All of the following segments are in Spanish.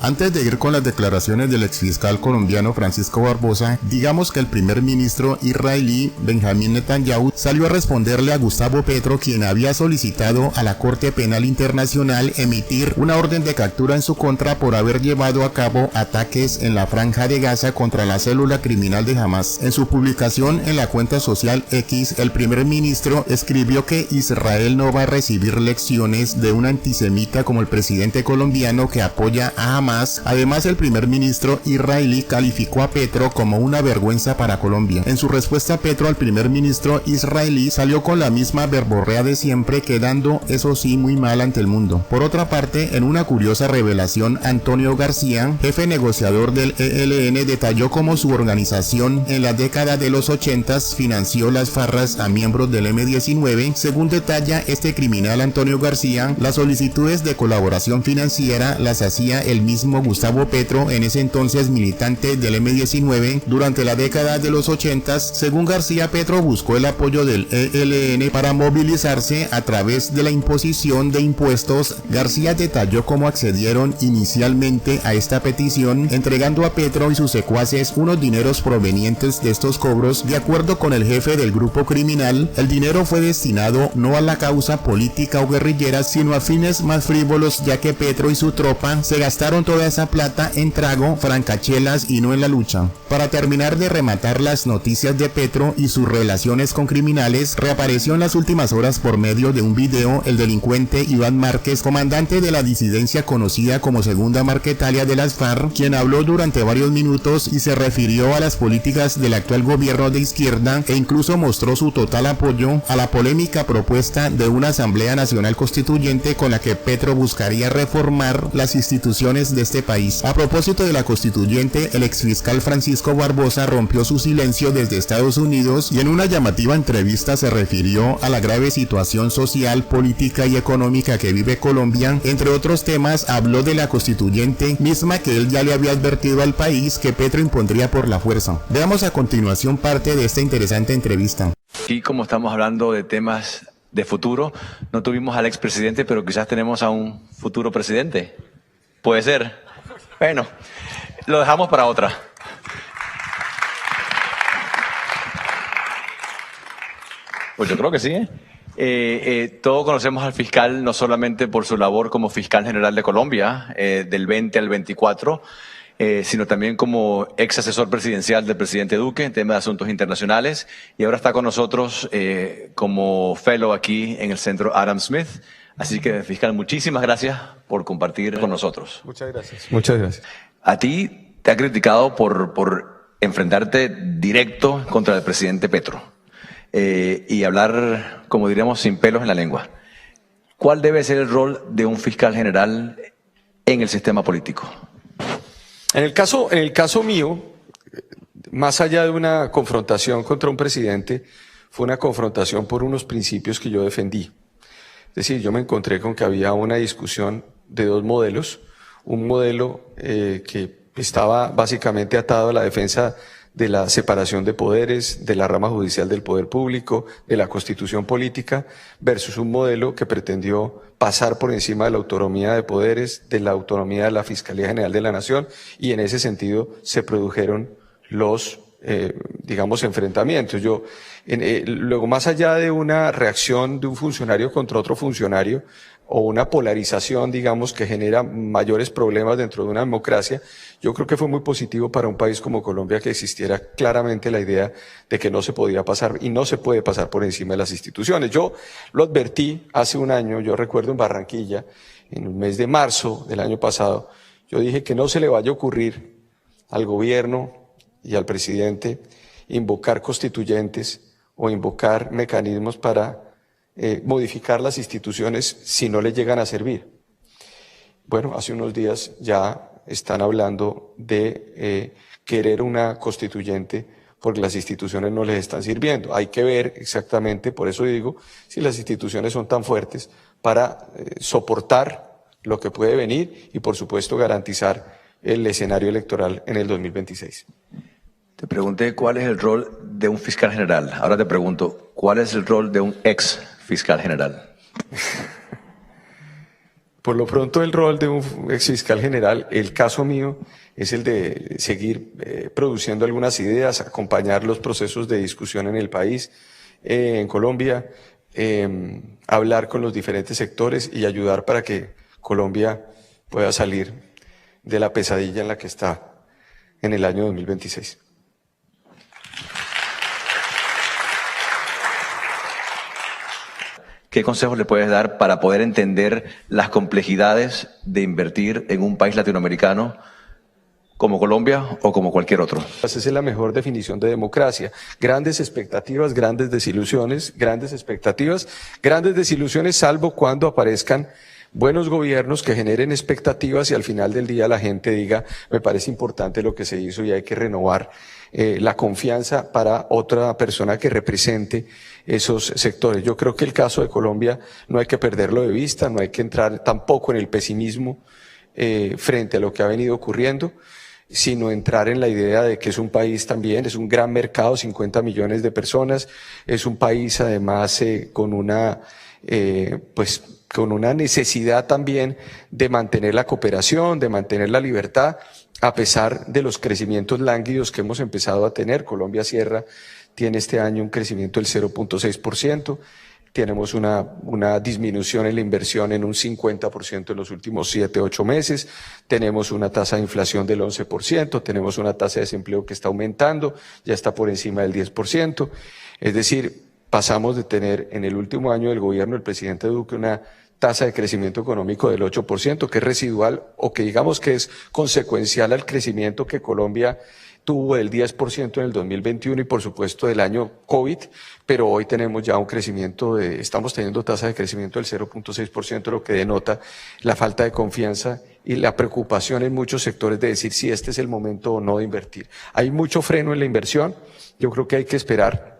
Antes de ir con las declaraciones del exfiscal colombiano Francisco Barbosa, digamos que el primer ministro israelí Benjamín Netanyahu salió a responderle a Gustavo Petro, quien había solicitado a la Corte Penal Internacional emitir una orden de captura en su contra por haber llevado a cabo ataques en la Franja de Gaza contra la célula criminal de Hamas. En su publicación en la cuenta social X, el primer ministro escribió que Israel no va a recibir lecciones de un antisemita como el presidente colombiano que apoya a Hamas. Además, el primer ministro israelí calificó a Petro como una vergüenza para Colombia. En su respuesta, Petro al primer ministro israelí salió con la misma verborrea de siempre, quedando eso sí muy mal ante el mundo. Por otra parte, en una curiosa revelación, Antonio García, jefe negociador del ELN, detalló cómo su organización en la década de los 80 financió las farras a miembros del M-19. Según detalla este criminal Antonio García, las solicitudes de colaboración financiera las hacía el mismo Gustavo Petro, en ese entonces militante del M-19. Durante la década de los 80, según García, Petro buscó el apoyo del ELN para movilizarse a través de la imposición de impuestos. García detalló cómo accedieron inicialmente a esta petición, entregando a Petro y sus secuaces unos dineros provenientes de estos cobros. De acuerdo con el jefe del grupo criminal, el dinero fue destinado no a la causa política o guerrillera, sino a fines más frívolos, ya que Petro y su tropa se gastaron toda esa plata en trago, francachelas y no en la lucha. Para terminar de rematar las noticias de Petro y sus relaciones con criminales, reapareció en las últimas horas por medio de un video el delincuente Iván Márquez, comandante de la disidencia conocida como Segunda Marquetalia de las FARC, quien habló durante varios minutos y se refirió a las políticas del actual gobierno de izquierda e incluso mostró su total apoyo a la polémica propuesta de una Asamblea Nacional Constituyente con la que Petro buscaría reformar las instituciones de este país. A propósito de la constituyente, el exfiscal Francisco Barbosa rompió su silencio desde Estados Unidos y en una llamativa entrevista se refirió a la grave situación social, política y económica que vive Colombia. Entre otros temas, habló de la constituyente misma que él ya le había advertido al país que Petro impondría por la fuerza. Veamos a continuación parte de esta interesante entrevista. Aquí, como estamos hablando de temas de futuro, no tuvimos al expresidente, pero quizás tenemos a un futuro presidente. ¿Puede ser? Bueno, lo dejamos para otra. Pues yo creo que sí, todos conocemos al fiscal no solamente por su labor como fiscal general de Colombia, del 20 al 24, sino también como ex asesor presidencial del presidente Duque en temas de asuntos internacionales, y ahora está con nosotros como fellow aquí en el Centro Adam Smith. Así que, fiscal, muchísimas gracias por compartir con nosotros. Muchas gracias. Muchas gracias. A ti te ha criticado por enfrentarte directo contra el presidente Petro y hablar, como diríamos, sin pelos en la lengua. ¿Cuál debe ser el rol de un fiscal general en el sistema político? En el caso mío, más allá de una confrontación contra un presidente, fue una confrontación por unos principios que yo defendí. Es decir, yo me encontré con que había una discusión de dos modelos, un modelo que estaba básicamente atado a la defensa de la separación de poderes, de la rama judicial del poder público, de la constitución política, versus un modelo que pretendió pasar por encima de la autonomía de poderes, de la autonomía de la Fiscalía General de la Nación, y en ese sentido se produjeron los enfrentamientos. Luego, más allá de una reacción de un funcionario contra otro funcionario, o una polarización, digamos, que genera mayores problemas dentro de una democracia, yo creo que fue muy positivo para un país como Colombia que existiera claramente la idea de que no se podía pasar y no se puede pasar por encima de las instituciones. Yo lo advertí hace un año, yo recuerdo en Barranquilla, en el mes de marzo del año pasado, yo dije que no se le vaya a ocurrir al gobierno y al presidente invocar constituyentes o invocar mecanismos para modificar las instituciones si no le llegan a servir. Bueno, hace unos días ya están hablando de querer una constituyente porque las instituciones no les están sirviendo. Hay que ver exactamente, por eso digo, si las instituciones son tan fuertes para soportar lo que puede venir y, por supuesto, garantizar el escenario electoral en el 2026. Te pregunté cuál es el rol de un fiscal general. Ahora te pregunto, ¿cuál es el rol de un ex fiscal general? Por lo pronto, el rol de un exfiscal general, el caso mío, es el de seguir produciendo algunas ideas, acompañar los procesos de discusión en el país, en Colombia, hablar con los diferentes sectores y ayudar para que Colombia pueda salir de la pesadilla en la que está en el año 2026. ¿Qué consejos le puedes dar para poder entender las complejidades de invertir en un país latinoamericano como Colombia o como cualquier otro? Esa es la mejor definición de democracia. Grandes expectativas, grandes desilusiones, grandes expectativas, grandes desilusiones, salvo cuando aparezcan buenos gobiernos que generen expectativas y al final del día la gente diga, me parece importante lo que se hizo y hay que renovar la confianza para otra persona que represente esos sectores. Yo creo que el caso de Colombia no hay que perderlo de vista, no hay que entrar tampoco en el pesimismo frente a lo que ha venido ocurriendo, sino entrar en la idea de que es un país también, es un gran mercado, 50 millones de personas, es un país además con una necesidad también de mantener la cooperación, de mantener la libertad, a pesar de los crecimientos lánguidos que hemos empezado a tener. Colombia tiene este año un crecimiento del 0.6%, tenemos una disminución en la inversión en un 50% en los últimos 7, 8 meses, tenemos una tasa de inflación del 11%, tenemos una tasa de desempleo que está aumentando, ya está por encima del 10%, es decir, pasamos de tener en el último año del gobierno del presidente Duque una tasa de crecimiento económico del 8%, que es residual o que digamos que es consecuencial al crecimiento que Colombia tuvo del 10% en el 2021 y por supuesto del año COVID, pero hoy tenemos ya un crecimiento estamos teniendo tasa de crecimiento del 0.6%, lo que denota la falta de confianza y la preocupación en muchos sectores de decir si este es el momento o no de invertir. Hay mucho freno en la inversión, yo creo que hay que esperar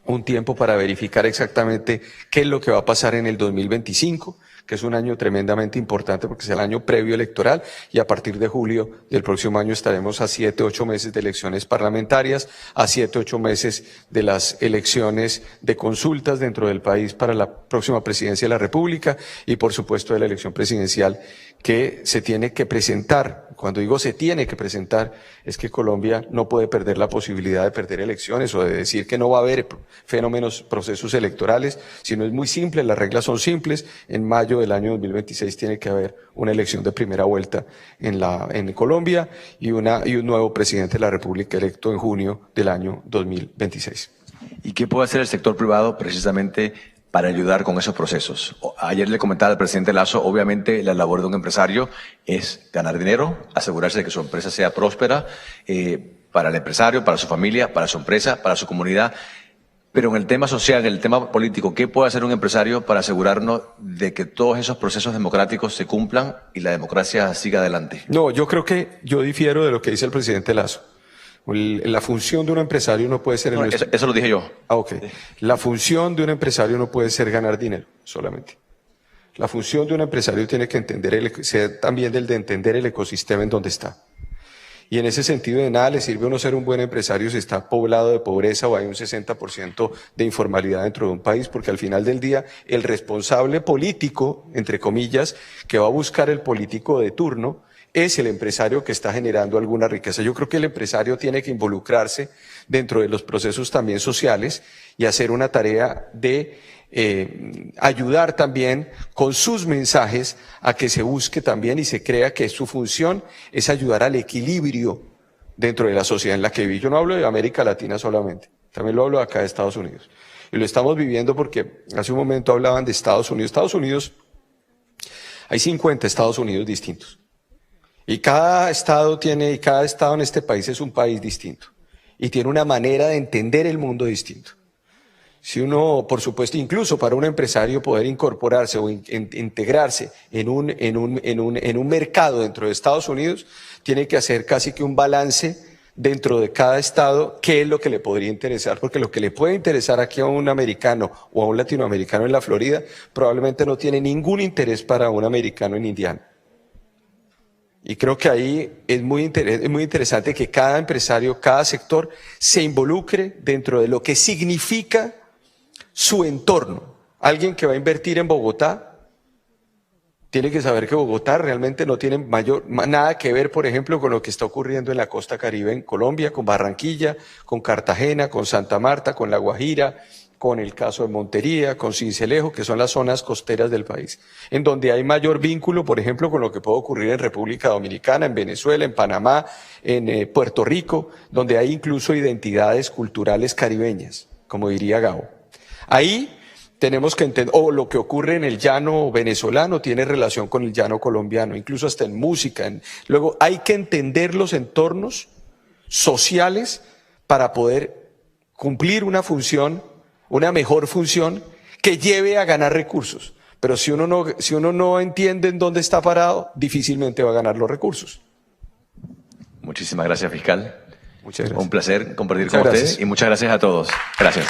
un tiempo para verificar exactamente qué es lo que va a pasar en el 2025, que es un año tremendamente importante porque es el año previo electoral y a partir de julio del próximo año estaremos a 7, 8 meses de elecciones parlamentarias, a 7, 8 meses de las elecciones de consultas dentro del país para la próxima presidencia de la República y por supuesto de la elección presidencial que se tiene que presentar. Cuando digo se tiene que presentar, es que Colombia no puede perder la posibilidad de perder elecciones o de decir que no va a haber procesos electorales, sino es muy simple, las reglas son simples. En mayo del año 2026 tiene que haber una elección de primera vuelta en Colombia y un nuevo presidente de la República electo en junio del año 2026. ¿Y qué puede hacer el sector privado precisamente para ayudar con esos procesos? Ayer le comentaba al presidente Lasso, obviamente la labor de un empresario es ganar dinero, asegurarse de que su empresa sea próspera para el empresario, para su familia, para su empresa, para su comunidad. Pero en el tema social, en el tema político, ¿qué puede hacer un empresario para asegurarnos de que todos esos procesos democráticos se cumplan y la democracia siga adelante? No, yo difiero de lo que dice el presidente Lasso. La función de un empresario no puede ser... Eso lo dije yo. Ok. La función de un empresario no puede ser ganar dinero solamente. La función de un empresario tiene que ser también del de entender el ecosistema en donde está. Y en ese sentido de nada le sirve a uno ser un buen empresario si está poblado de pobreza o hay un 60% de informalidad dentro de un país, porque al final del día el responsable político, entre comillas, que va a buscar el político de turno, es el empresario que está generando alguna riqueza. Yo creo que el empresario tiene que involucrarse dentro de los procesos también sociales y hacer una tarea de ayudar también con sus mensajes a que se busque también y se crea que su función es ayudar al equilibrio dentro de la sociedad en la que vive. Yo no hablo de América Latina solamente, también lo hablo acá de Estados Unidos. Y lo estamos viviendo porque hace un momento hablaban de Estados Unidos. Estados Unidos, hay 50 Estados Unidos distintos. Y cada estado en este país es un país distinto. Y tiene una manera de entender el mundo distinto. Si uno, por supuesto, incluso para un empresario poder incorporarse o integrarse en un mercado dentro de Estados Unidos, tiene que hacer casi que un balance dentro de cada estado, qué es lo que le podría interesar, porque lo que le puede interesar aquí a un americano o a un latinoamericano en la Florida, probablemente no tiene ningún interés para un americano en Indiana. Y creo que ahí es muy interesante que cada empresario, cada sector se involucre dentro de lo que significa su entorno. Alguien que va a invertir en Bogotá tiene que saber que Bogotá realmente no tiene nada que ver, por ejemplo, con lo que está ocurriendo en la costa Caribe en Colombia, con Barranquilla, con Cartagena, con Santa Marta, con La Guajira, con el caso de Montería, con Sincelejo, que son las zonas costeras del país, en donde hay mayor vínculo, por ejemplo, con lo que puede ocurrir en República Dominicana, en Venezuela, en Panamá, en Puerto Rico, donde hay incluso identidades culturales caribeñas, como diría Gabo. Ahí tenemos que entender, o lo que ocurre en el llano venezolano tiene relación con el llano colombiano, incluso hasta en música. Luego hay que entender los entornos sociales para poder cumplir una función, una mejor función que lleve a ganar recursos. Pero si uno no entiende en dónde está parado, difícilmente va a ganar los recursos. Muchísimas gracias, fiscal. Muchas gracias. Un placer compartir con usted y muchas gracias a todos. Gracias.